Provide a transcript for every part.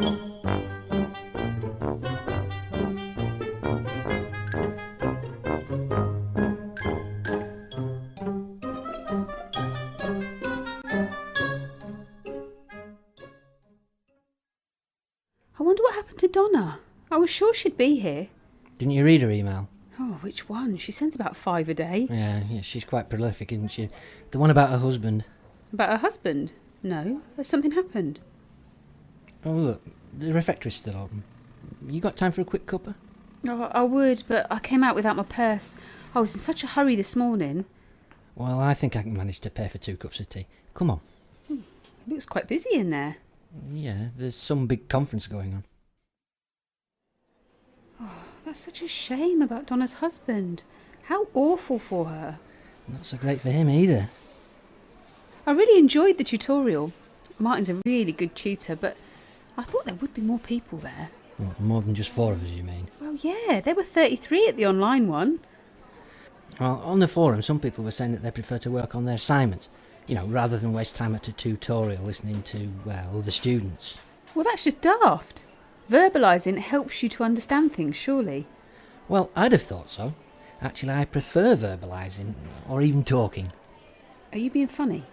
I wonder what happened to Donna. I was sure she'd be here. Didn't you read her email? Oh, which one? She sends about 5 a day. Yeah, she's quite prolific, isn't she? The one about her husband. About her husband? No, has something happened? Oh, look, the refectory's still open. You got time for a quick cuppa? Oh, I would, but I came out without my purse. I was in such a hurry this morning. Well, I think I can manage to pay for 2 cups of tea. Come on. It looks quite busy in there. Yeah, there's some big conference going on. Oh, that's such a shame about Donna's husband. How awful for her. Not so great for him either. I really enjoyed the tutorial. Martin's a really good tutor, but I thought there would be more people there. Well, more than just 4 of us, you mean? Well, yeah, there were 33 at the online one. Well, on the forum, some people were saying that they prefer to work on their assignments, rather than waste time at a tutorial listening to, other students. Well, that's just daft. Verbalising helps you to understand things, surely. Well, I'd have thought so. Actually, I prefer verbalising, or even talking. Are you being funny?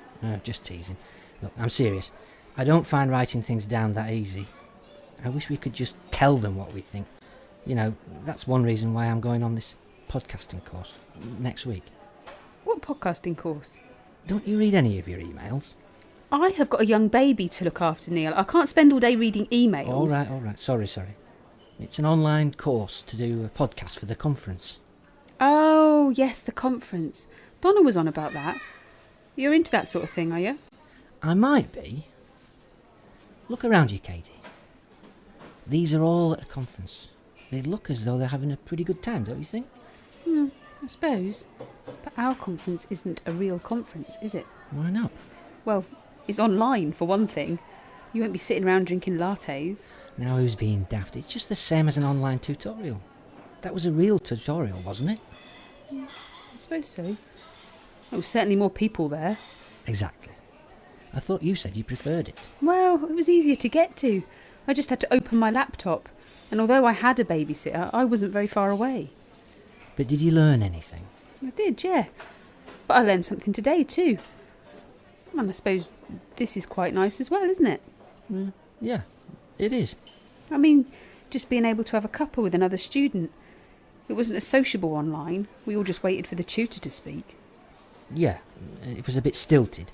Just teasing. Look, I'm serious. I don't find writing things down that easy. I wish we could just tell them what we think. That's one reason why I'm going on this podcasting course next week. What podcasting course? Don't you read any of your emails? I have got a young baby to look after, Neil. I can't spend all day reading emails. All right. Sorry. It's an online course to do a podcast for the conference. Oh, yes, the conference. Donna was on about that. You're into that sort of thing, are you? I might be. Look around you, Katie. These are all at a conference. They look as though they're having a pretty good time, don't you think? I suppose. But our conference isn't a real conference, is it? Why not? Well, it's online, for one thing. You won't be sitting around drinking lattes. Now who's being daft? It's just the same as an online tutorial. That was a real tutorial, wasn't it? I suppose so. There was certainly more people there. Exactly. I thought you said you preferred it. Well, it was easier to get to. I just had to open my laptop. And although I had a babysitter, I wasn't very far away. But did you learn anything? I did, yeah. But I learned something today too. And I suppose this is quite nice as well, isn't it? Yeah, it is. I mean, just being able to have a cuppa with another student. It wasn't as sociable online. We all just waited for the tutor to speak. Yeah, it was a bit stilted.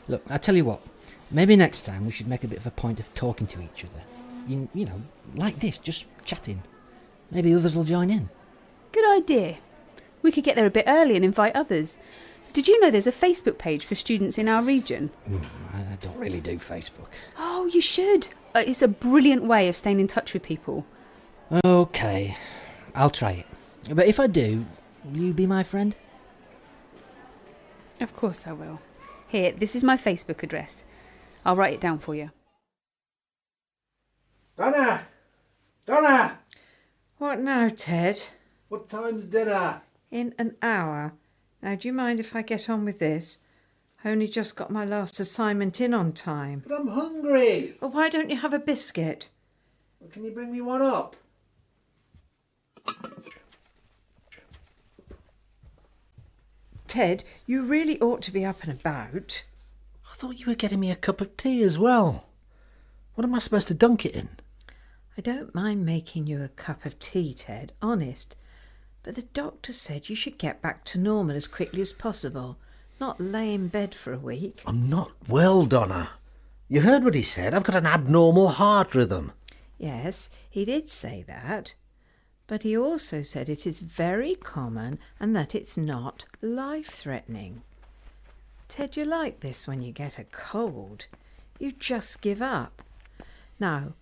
Look, I tell you what, maybe next time we should make a bit of a point of talking to each other. Like this, just chatting. Maybe others will join in. Good idea. We could get there a bit early and invite others. Did you know there's a Facebook page for students in our region? I don't really do Facebook. Oh, you should. It's a brilliant way of staying in touch with people. Okay, I'll try it. But if I do, will you be my friend? Of course I will. Here, this is my Facebook address. I'll write it down for you. Donna! Donna! What now, Ted? What time's dinner? In an hour. Now, do you mind if I get on with this? I only just got my last assignment in on time. But I'm hungry. Well, why don't you have a biscuit? Well, can you bring me one up? Ted, you really ought to be up and about. I thought you were getting me a cup of tea as well. What am I supposed to dunk it in? I don't mind making you a cup of tea, Ted, honest. But the doctor said you should get back to normal as quickly as possible, not lay in bed for a week. I'm not well, Donna. You heard what he said. I've got an abnormal heart rhythm. Yes, he did say that. But he also said it is very common and that it's not life-threatening. Ted, you're like this when you get a cold. You just give up. Now,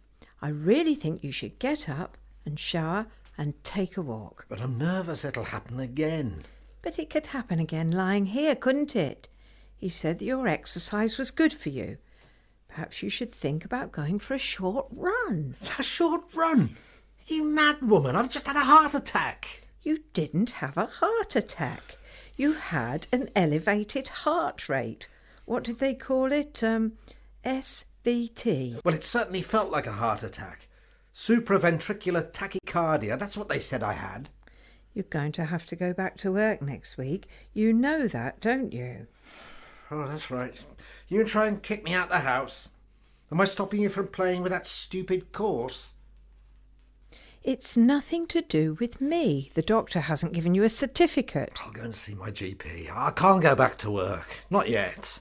I really think you should get up and shower and take a walk. But I'm nervous it'll happen again. But it could happen again lying here, couldn't it? He said that your exercise was good for you. Perhaps you should think about going for a short run. A short run? You mad woman, I've just had a heart attack. You didn't have a heart attack. You had an elevated heart rate. What did they call it? SVT. Well, it certainly felt like a heart attack. Supraventricular tachycardia, that's what they said I had. You're going to have to go back to work next week. You know that, don't you? Oh, that's right. You try and kick me out the house. Am I stopping you from playing with that stupid course? It's nothing to do with me. The doctor hasn't given you a certificate. I'll go and see my GP. I can't go back to work. Not yet.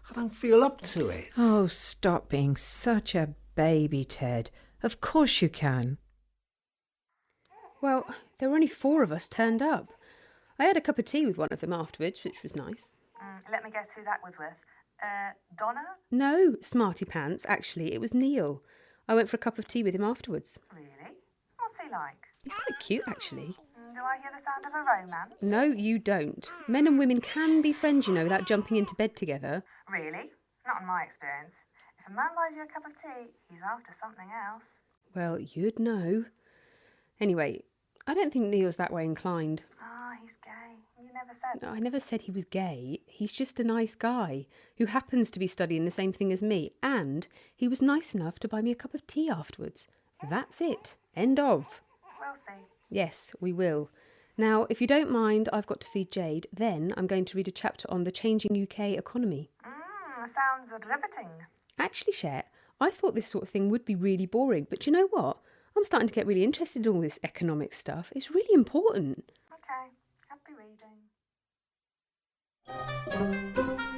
I don't feel up to it. Oh, stop being such a baby, Ted. Of course you can. Well, there were only 4 of us turned up. I had a cup of tea with one of them afterwards, which was nice. Let me guess who that was with. Donna? No, Smarty Pants, actually, it was Neil. I went for a cup of tea with him afterwards. Really? What's he like? He's quite cute, actually. Do I hear the sound of a romance? No, you don't. Men and women can be friends, you know, without jumping into bed together. Really? Not in my experience. If a man buys you a cup of tea, he's after something else. Well, you'd know. Anyway, I don't think Neil's that way inclined. Ah, he's gay. You never said. No, I never said he was gay. He's just a nice guy who happens to be studying the same thing as me, and he was nice enough to buy me a cup of tea afterwards. That's it. End of. We'll see. Yes, we will. Now, if you don't mind, I've got to feed Jade. Then I'm going to read a chapter on the changing UK economy. Sounds riveting. Actually, Cher, I thought this sort of thing would be really boring, but you know what? I'm starting to get really interested in all this economic stuff. It's really important. Okay, happy reading.